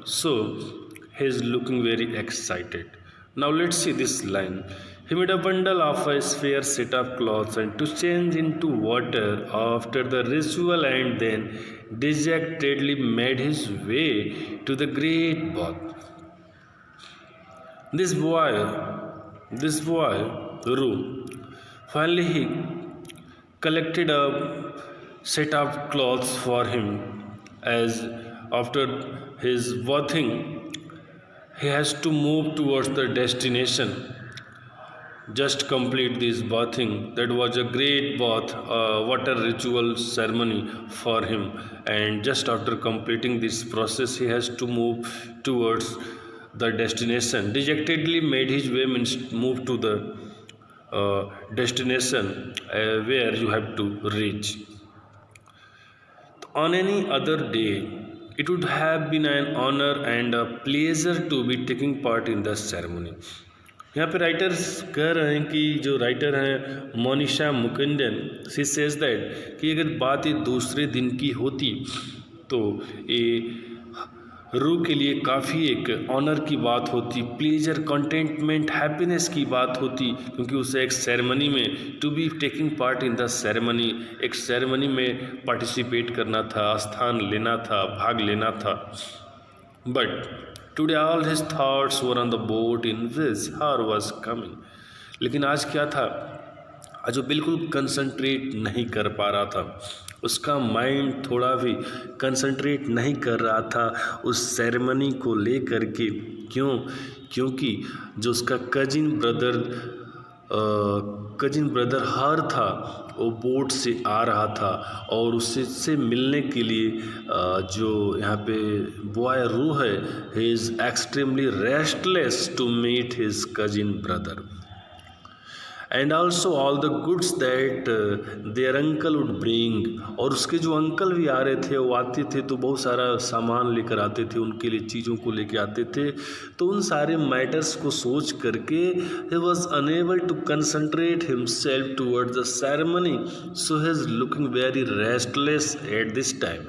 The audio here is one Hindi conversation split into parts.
So he is looking very excited. Now let's see this line. He made a bundle of a spare set of clothes and to change into water after the ritual, and then dejectedly made his way to the great bath. This boy, this boy, Ru, finally he collected a set of clothes for him, as after his bathing he has to move towards the destination. Just complete this bathing. That was a great bath, water ritual ceremony for him, and just after completing this process he has to move towards the destination. Dejectedly made his way means move to the destination where you have to reach. On any other day, it would have been an honor and a pleasure to be taking part in the ceremony. यहाँ पे राइटर्स कह रहे हैं कि जो राइटर हैं Monisha Mukundan, she says that कि अगर बात ये दूसरे दिन की होती तो ये रू के लिए काफ़ी एक ऑनर की बात होती, प्लेजर, कंटेंटमेंट, हैप्पीनेस की बात होती, क्योंकि उसे एक सेरेमनी में to be taking part in the ceremony, एक सेरेमनी में पार्टिसिपेट करना था, स्थान लेना था, भाग लेना था. But today all his thoughts were on the boat in which her was coming. लेकिन आज क्या था, आज वो बिल्कुल कंसंट्रेट नहीं कर पा रहा था, उसका माइंड थोड़ा भी कंसंट्रेट नहीं कर रहा था उस सेरेमनी को ले कर के. क्यों? क्योंकि जो उसका कजिन ब्रदर हर था वो बोट से आ रहा था, और उससे मिलने के लिए जो यहाँ पे बॉय रू है, he is extremely restless to meet his cousin brother, and also all the goods that their uncle would bring. और उसके जो अंकल भी आ रहे थे, वो आते थे तो बहुत सारा सामान लेकर आते थे, उनके लिए चीज़ों को लेकर आते थे. तो उन सारे मैटर्स को सोच करके he was unable to concentrate himself towards the ceremony, so he is looking very restless at this time.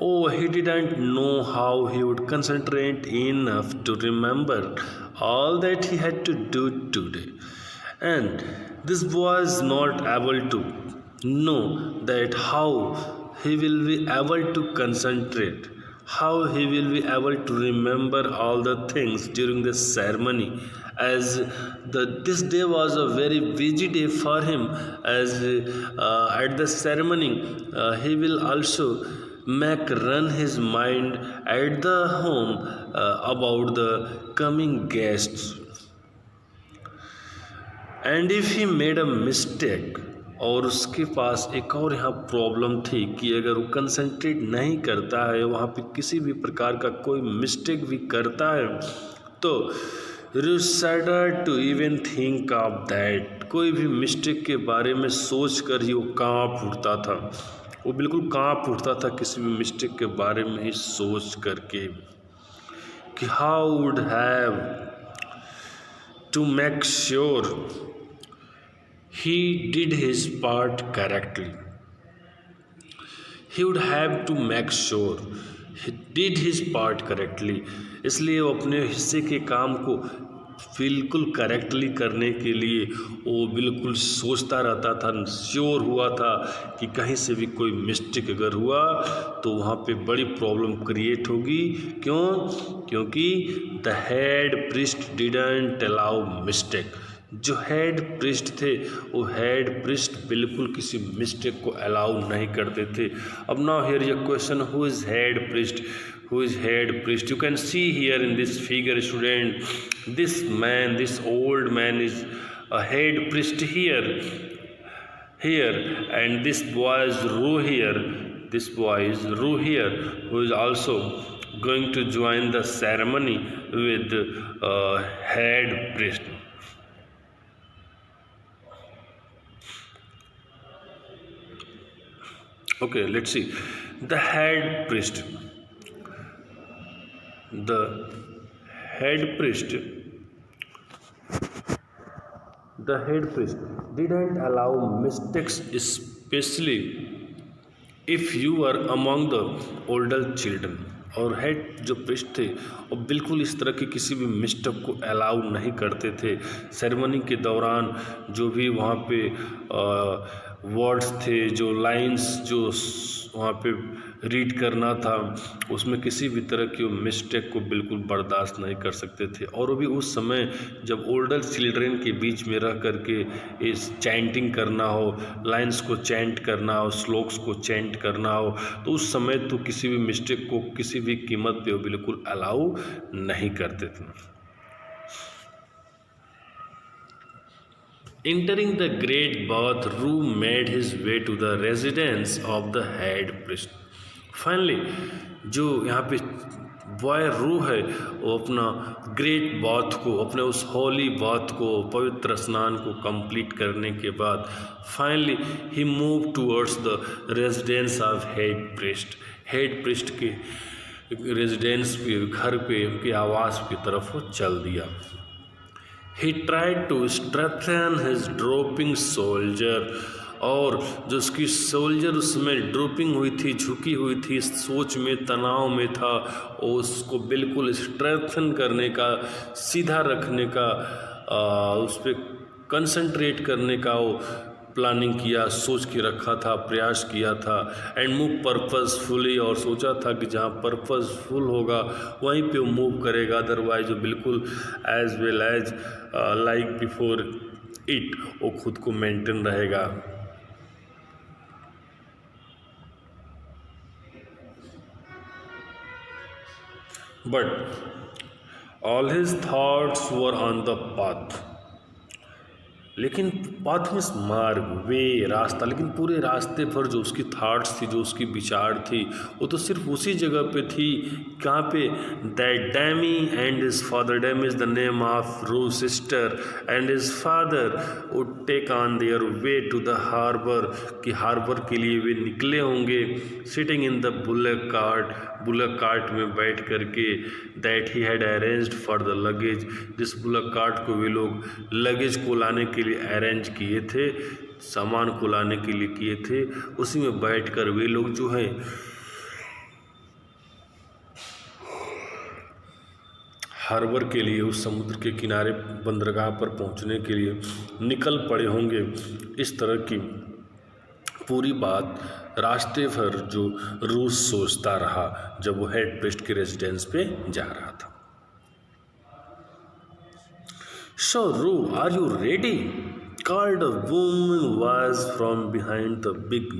Oh, he didn't know how he would concentrate enough to remember all that he had to do today. And this was not able to know that how he will be able to concentrate, how he will be able to remember all the things during the ceremony, as this day was a very busy day for him, as at the ceremony he will also make run his mind at the home about the coming guests. And if he made a mistake, और उसके पास एक और यहाँ प्रॉब्लम थी कि अगर वो कंसंट्रेट नहीं करता है, वहाँ पे किसी भी प्रकार का कोई मिस्टेक भी करता है, तो resided to even think of that. कोई भी मिस्टेक के बारे में सोच कर ही वो कांप उठता था, वो बिल्कुल कांप उठता था किसी भी मिस्टेक के बारे में ही सोच करके कि how would have to make sure he did his part correctly. He would have to make sure he did his part correctly. इसलिए वो अपने हिस्से के काम को बिल्कुल करेक्टली करने के लिए वो बिल्कुल सोचता रहता था, श्योर हुआ था कि कहीं से भी कोई मिस्टेक अगर हुआ तो वहाँ पे बड़ी प्रॉब्लम क्रिएट होगी. क्यों? क्योंकि the head priest didn't allow mistake. जो हेड प्रिस्ट थे, वो हेड प्रिस्ट बिल्कुल किसी मिस्टेक को अलाउ नहीं करते थे. अब now here your question, who is head priest? Who is head priest? You can see here in this figure, student, this man, this old man is a head priest here, and this boy is Ru here. This boy is Ru here, who is also going to join the ceremony with head priest. Okay, let's see. The head priest. The head priest didn't allow mistakes, especially if you are among the older children. और हेड जो प्रिस्ट थे वो बिल्कुल इस तरह की किसी भी मिस्टेक को अलाउ नहीं करते थे। सेरेमनी के दौरान जो भी वहाँ पे वर्ड्स थे, जो लाइंस जो वहाँ पे रीड करना था, उसमें किसी भी तरह की मिस्टेक को बिल्कुल बर्दाश्त नहीं कर सकते थे। और वो भी उस समय जब ओल्डर चिल्ड्रन के बीच में रह करके इस चैंटिंग करना हो, लाइंस को चैंट करना हो, श्लोक्स को चैंट करना हो, तो उस समय तो किसी भी मिस्टेक को किसी भी कीमत पे वो बिल्कुल अलाउ नहीं करते थे। Entering the great bathroom made his way to the residence of the head priest. Finally, जो यहाँ पे बॉय रू है वो अपना ग्रेट बाथ को, अपने उस हॉली बाथ को, पवित्र स्नान को कंप्लीट करने के बाद finally he move towards the residence of head priest. Head priest के रेजिडेंस पे, घर पे, उनके आवास की तरफ वो चल दिया। He tried to strengthen his drooping soldier। और जो उसकी सोल्जर उसमें ड्रोपिंग हुई थी, झुकी हुई थी, सोच में, तनाव में था, उसको बिल्कुल स्ट्रेंथन करने का, सीधा रखने का, उस पर कंसंट्रेट करने का वो प्लानिंग किया, सोच के रखा था, प्रयास किया था। एंड मूव पर्पसफुली, और सोचा था कि जहाँ पर्पसफुल होगा वहीं पे वो मूव करेगा, अदरवाइज वो बिल्कुल as well as like before it वो खुद को मेंटेन रहेगा। But all his thoughts were on the path. लेकिन पाथ मीन्स मार्ग, वे, रास्ता, लेकिन पूरे रास्ते पर जो उसकी थाट्स थी, जो उसकी विचार थी, वो तो सिर्फ उसी जगह पे थी। कहाँ पे? That Dammy and his father, Dammy is the name of Ru's sister, and his father would take on their way to the harbour, कि हार्बर के लिए वे निकले होंगे। Sitting in the bullock cart, bullock cart में बैठ करके, that he had arranged for the luggage, जिस बुलक कार्ट को वे लोग लगेज को लाने के लिए अरेंज किए थे, सामान को लाने के लिए किए थे, उसी में बैठकर वे लोग जो है हार्बर के लिए, उस समुद्र के किनारे बंदरगाह पर पहुंचने के लिए निकल पड़े होंगे। इस तरह की पूरी बात रास्ते पर जो रूस सोचता रहा जब वो हेड प्रिस्ट के रेजिडेंस पे जा रहा था। So, Ru, are you ready? Called a woman voice from behind the big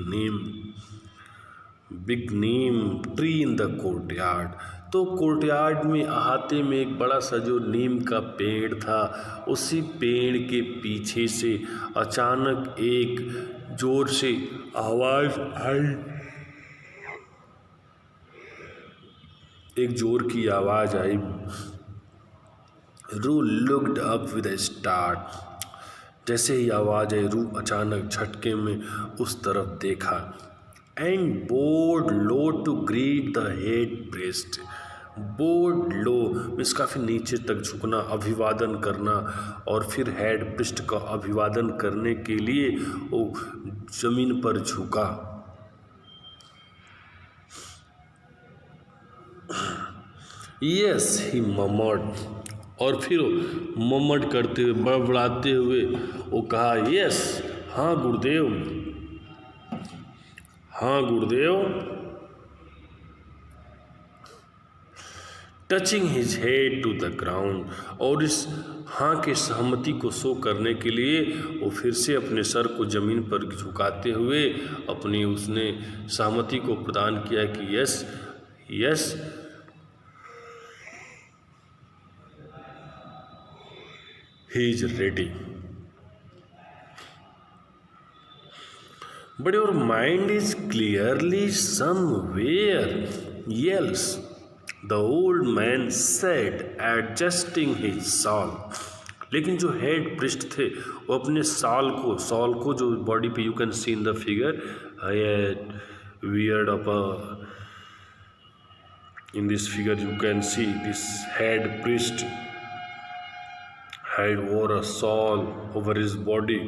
neem tree in the courtyard। तो कोर्टयार्ड में अहाते में एक बड़ा सा जो नीम का पेड़ था, उसी पेड़ के पीछे से अचानक एक जोर से आवाज आई। एक जोर की आवाज आई। रू looked up with a start. जैसे ही आवाज आई, रू अचानक झटके में उस तरफ देखा। And bowed low to greet the head priest. Bowed low means काफ़ी नीचे तक झुकना, अभिवादन करना, और फिर हेड प्रिस्ट का अभिवादन करने के लिए वो जमीन पर झुका। यस ही ममड, और फिर मम्मट करते हुए, बड़बड़ाते हुए वो कहा, यस, हाँ गुरुदेव, हाँ Gurudev. Touching his head to the ground, और इस हाँ के सहमति को शो करने के लिए वो फिर से अपने सर को जमीन पर झुकाते हुए अपनी उसने सहमति को प्रदान किया कि yes yes he is ready। But your mind is clearly somewhere else, the old man said, adjusting his shawl। लेकिन जो हेड प्रिस्ट थे वो अपने शॉल को जो बॉडी पे you can see in the figure, weird up in this figure you can see this head priest head wore a shawl over his body.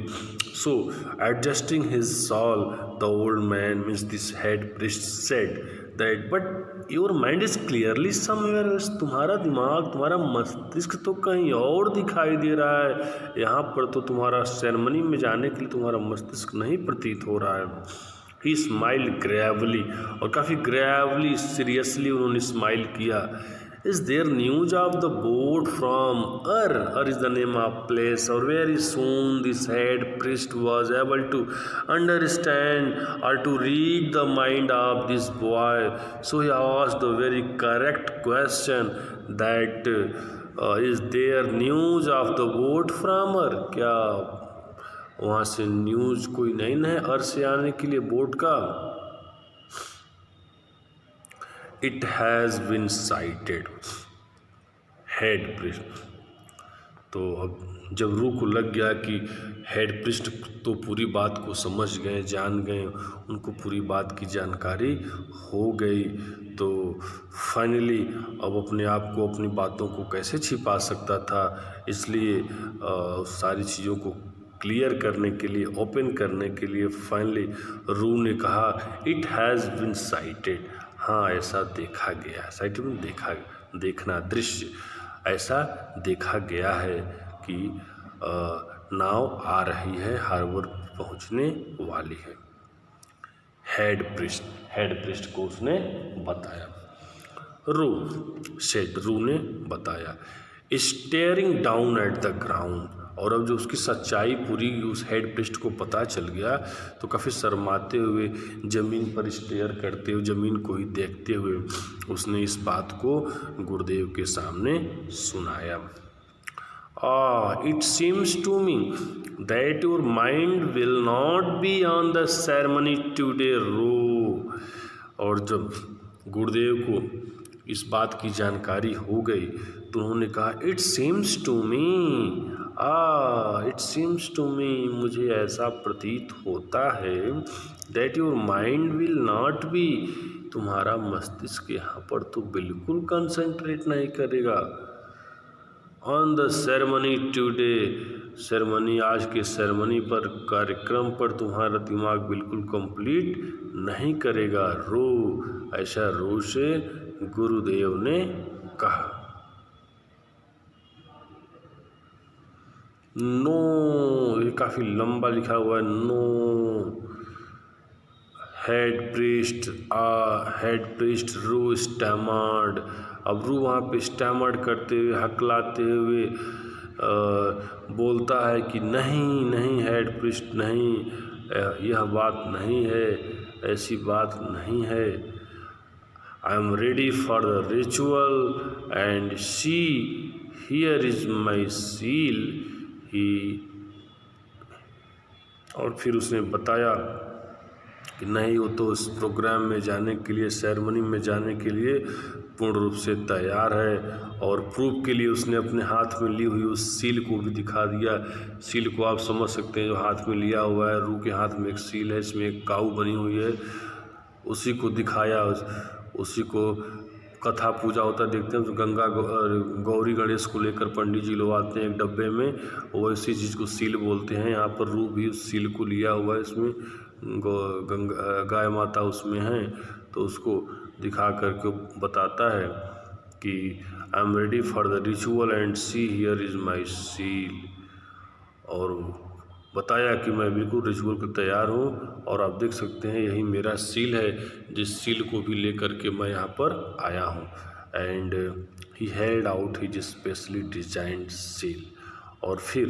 So, adjusting his shawl, the old man, means this head priest, said that, but your mind is clearly somewhere else. तुम्हारा दिमाग, तुम्हारा मस्तिष्क तो कहीं और दिखाई दे रहा है, यहाँ पर तो तुम्हारा सेरेमनी में जाने के लिए तुम्हारा मस्तिष्क नहीं प्रतीत हो रहा है. ही स्माइल ग्रेवली, और काफ़ी ग्रेवली सीरियसली उन्होंने स्माइल किया. Is there news of the boat from Ur is the name of place, और very soon this head priest was able to understand और to read the mind of this boy. So he asked the very correct question that is there news of the boat from Ur, क्या वहाँ से न्यूज कोई नहीं है अर से आने के लिए बोट का. It has been sighted head priest. तो अब जब रूह को लग गया कि हेड प्रिस्ट तो पूरी बात को समझ गए, जान गए, उनको पूरी बात की जानकारी हो गई, तो फाइनली अब अपने आप को, अपनी बातों को कैसे छिपा सकता था. इसलिए सारी चीज़ों को क्लियर करने के लिए, ओपन करने के लिए फाइनली रूह ने कहा इट हैज़ बिन साइटेड. हाँ, ऐसा देखा गया. साइटेड में देखना, दृश्य. ऐसा देखा गया है कि नाव आ रही है, हार्बर पहुंचने वाली है. हेड प्रिस्ट को उसने बताया. रू ने बताया. Steering down at the ground, और अब जो उसकी सच्चाई पूरी उस हेड प्रिस्ट को पता चल गया, तो काफ़ी शर्माते हुए, ज़मीन पर स्टेयर करते हुए, ज़मीन को ही देखते हुए उसने इस बात को गुरुदेव के सामने सुनाया. It seems to me that your mind will not be on the ceremony today Ru. और जब गुरुदेव को इस बात की जानकारी हो गई तो उन्होंने कहा इट सीम्स टू मी, मुझे ऐसा प्रतीत होता है that your mind will not B, तुम्हारा मस्तिष्क यहाँ पर तो बिल्कुल कंसंट्रेट नहीं करेगा. On the ceremony today, ceremony, आज के सेरेमनी पर, कार्यक्रम पर तुम्हारा दिमाग बिल्कुल कंप्लीट नहीं करेगा रो. ऐसा रो से गुरुदेव ने कहा. नो, ये काफ़ी लंबा लिखा हुआ है. नो हेड प्रिस्ट रू स्टैमर्ड. अब रू वहाँ पे स्टैमर्ड करते हुए, हकलाते हुए बोलता है कि नहीं हेड प्रिस्ट, नहीं, यह बात नहीं है, ऐसी बात नहीं है. I am ready for the ritual and see here is my seal. और फिर उसने बताया कि नहीं, वो तो उस प्रोग्राम में जाने के लिए, सेरेमनी में जाने के लिए पूर्ण रूप से तैयार है. और प्रूफ के लिए उसने अपने हाथ में ली हुई उस सील को भी दिखा दिया. सील को आप समझ सकते हैं, जो हाथ में लिया हुआ है. रूह के हाथ में एक सील है, इसमें एक काऊ बनी हुई है, उसी को दिखाया. उसी को कथा पूजा होता देखते हैं, तो गंगा गौरी गणेश को लेकर पंडित जी लोग आते हैं एक डब्बे में, वैसी चीज़ को सील बोलते हैं. यहाँ पर रूह भी उस सील को लिया हुआ है, इसमें गाय माता उसमें है, तो उसको दिखा करके बताता है कि I am ready for the ritual and see here is my seal. और बताया कि मैं बिल्कुल रिचुअल को तैयार हूँ, और आप देख सकते हैं यही मेरा सील है, जिस सील को भी लेकर के मैं यहाँ पर आया हूँ. And he held out his specially designed seal. और फिर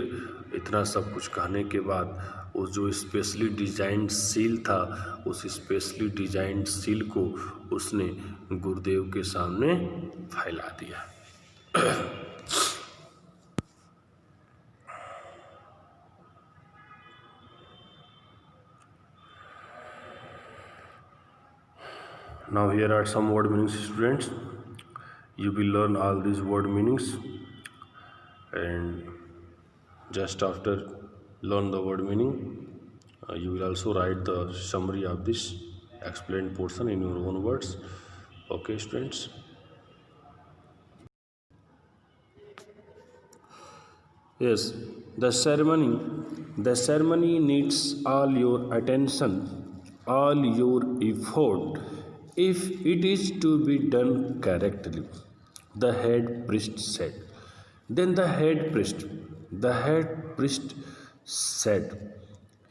इतना सब कुछ कहने के बाद वो जो स्पेशली डिजाइंड सील था, उस स्पेशली डिजाइंड सील को उसने गुरुदेव के सामने फैला दिया. Now here are some word meanings, students. You will learn all these word meanings, and just after learn the word meaning, you will also write the summary of this explained portion in your own words. Okay, students. Yes, the ceremony needs all your attention, all your effort, if it is to be done correctly, the head priest said. Then the head priest said,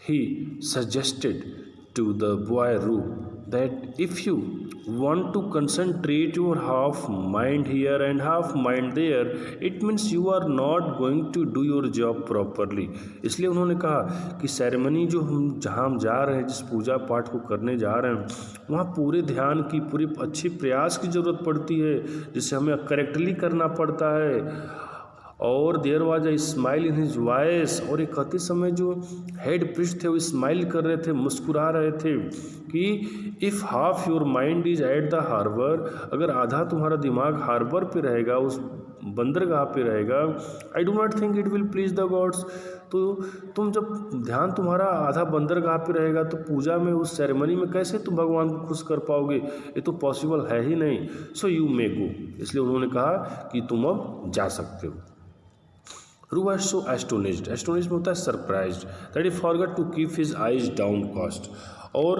he suggested to the boy Ru that if you want to concentrate your half mind here and half mind there, it means you are not going to do your job properly. इसलिए उन्होंने कहा कि सेरेमनी जो हम जहाँ हम जा रहे हैं, जिस पूजा पाठ को करने जा रहे हैं, वहाँ पूरे ध्यान की, पूरी अच्छी प्रयास की ज़रूरत पड़ती है, जिसे हमें करेक्टली करना पड़ता है। और there was a smile in his voice, और ये कहते समय जो हेड प्रीस्ट थे वो स्माइल कर रहे थे, मुस्कुरा रहे थे कि if half your mind is at the harbour, अगर आधा तुम्हारा दिमाग हार्बर पे रहेगा, उस बंदरगाह पे रहेगा, I do not think it will please the gods. तो तुम जब ध्यान तुम्हारा आधा बंदरगाह पे रहेगा तो पूजा में, उस सेरेमनी में कैसे तुम भगवान को खुश कर पाओगे? ये तो पॉसिबल है ही नहीं। सो यू मे गो, इसलिए उन्होंने कहा कि तुम अब जा सकते हो। Ru was so astonished में होता है surprised, that he forgot to keep his eyes downcast। और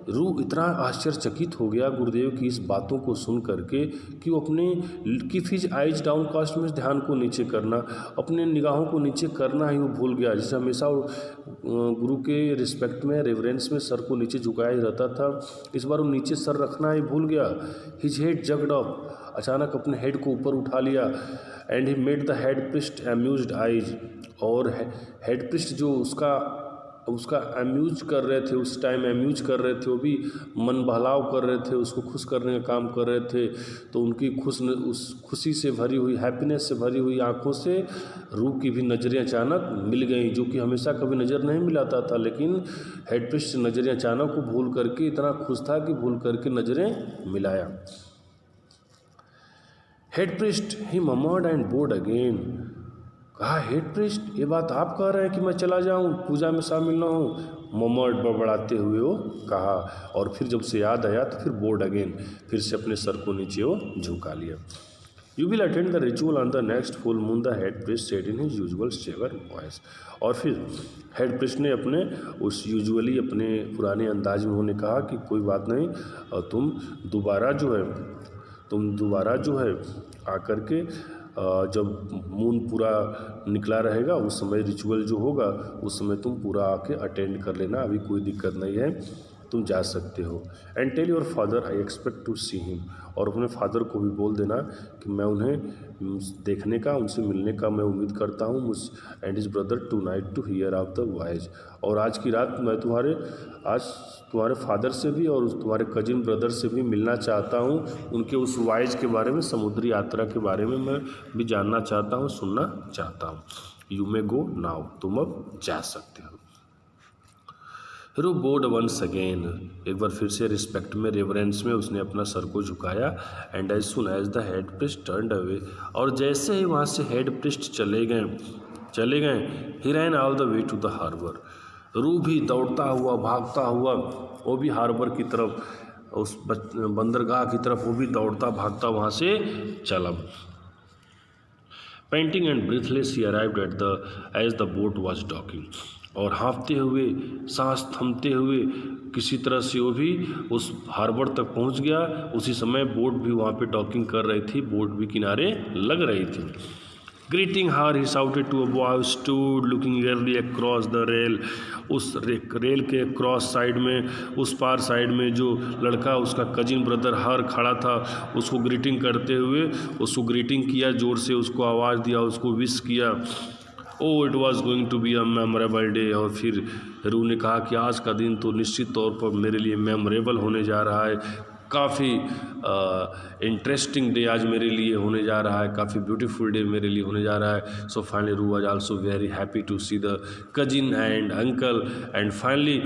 रू इतना आश्चर्यचकित हो गया गुरुदेव की इस बातों को सुन करके कि वो अपने कीप हिज आइज डाउनकास्ट में ध्यान को नीचे करना, अपने निगाहों को नीचे करना ही वो भूल गया। जैसे हमेशा गुरु के रिस्पेक्ट में, रेवरेंस में सर को नीचे झुकाया ही रहता था, इस बार वो नीचे सर रखना ही भूल गया। हिज हेड जग्ड अप, अचानक अपने हेड को ऊपर उठा लिया। And he made the head priest amused eyes, और हेड प्रिस्ट जो उसका अम्यूज कर रहे थे, उस टाइम अम्यूज कर रहे थे, वो भी मन बहलाव कर रहे थे, उसको खुश करने का काम कर रहे थे। तो उनकी उस खुशी से भरी हुई, हैप्पीनेस से भरी हुई आंखों से रू की भी नज़रें अचानक मिल गईं, जो कि हमेशा कभी नज़र नहीं मिलाता था। लेकिन हेड प्रिस्ट नज़रें अचानक को भूल करके इतना खुश था कि भूल करके नज़रें मिलाया। Head priest he murmured and bowed again, कहा हेड प्रिस्ट ये बात आप कह रहे हैं कि मैं चला जाऊं, पूजा में शामिल ना हूं? ममर्ड बड़बड़ाते हुए वो कहा, और फिर जब से याद आया तो फिर बोर्ड अगेन, फिर से अपने सर को नीचे वो झुका लिया। You will attend the ritual on the next full moon, the head priest said in his usual severe voice. और फिर हेड प्रिस्ट ने अपने उस यूजुअली अपने पुराने अंदाज में उन्होंने कहा कि कोई बात नहीं, तुम दोबारा जो है आकर के जब मून पूरा निकला रहेगा उस समय रिचुअल जो होगा उस समय तुम पूरा आके अटेंड कर लेना, अभी कोई दिक्कत नहीं है, तुम जा सकते हो। And tell your father I expect to see him, और अपने फादर को भी बोल देना कि मैं उन्हें देखने का, उनसे मिलने का मैं उम्मीद करता हूँ। And his brother tonight to hear of the voyage, और आज की रात मैं तुम्हारे फादर से भी और तुम्हारे कजिन ब्रदर से भी मिलना चाहता हूँ, उनके उस वॉयज के बारे में, समुद्री यात्रा के बारे में मैं भी जानना चाहता हूँ, सुनना चाहता हूँ। यू मे गो नाउ, तुम अब जा सकते हो। रू बोर्ड वंस अगेन, एक बार फिर से रिस्पेक्ट में, रेवरेंस में उसने अपना सर को झुकाया। And as soon as the head priest turned away, और जैसे ही वहाँ से हेड प्रिस्ट चले गए, he ran all the way to the harbour, Ru भी दौड़ता हुआ, भागता हुआ, वो भी हार्बर की तरफ, उस बंदरगाह की तरफ वो भी दौड़ता भागता वहाँ से चला। Panting and breathless he arrived as the boat was docking, और हाँफते हुए, सांस थमते हुए किसी तरह से वो भी उस हार्बर तक पहुंच गया। उसी समय बोट भी वहाँ पे डॉकिंग कर रही थी, बोट भी किनारे लग रही थी। Greeting her he shouted to a boy stood looking eagerly across the rail, उस रेल के क्रॉस साइड में, उस पार साइड में जो लड़का, उसका कजिन ब्रदर हर खड़ा था, उसको ग्रीटिंग करते हुए उसको ग्रीटिंग किया, जोर से उसको आवाज़ दिया, उसको विश किया। Oh it was going to be a memorable day, और फिर रू ने कहा कि आज का दिन तो निश्चित तौर पर मेरे लिए मेमोरेबल होने जा रहा है, काफ़ी इंटरेस्टिंग डे आज मेरे लिए होने जा रहा है, काफ़ी ब्यूटीफुल डे मेरे लिए होने जा रहा है। So finally Ru was also very happy to see the cousin and uncle, and finally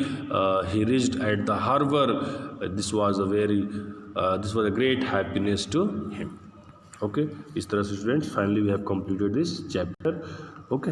he reached at the harbour. This was a great happiness to him. Okay, इस तरह से students finally we have completed this chapter. Okay.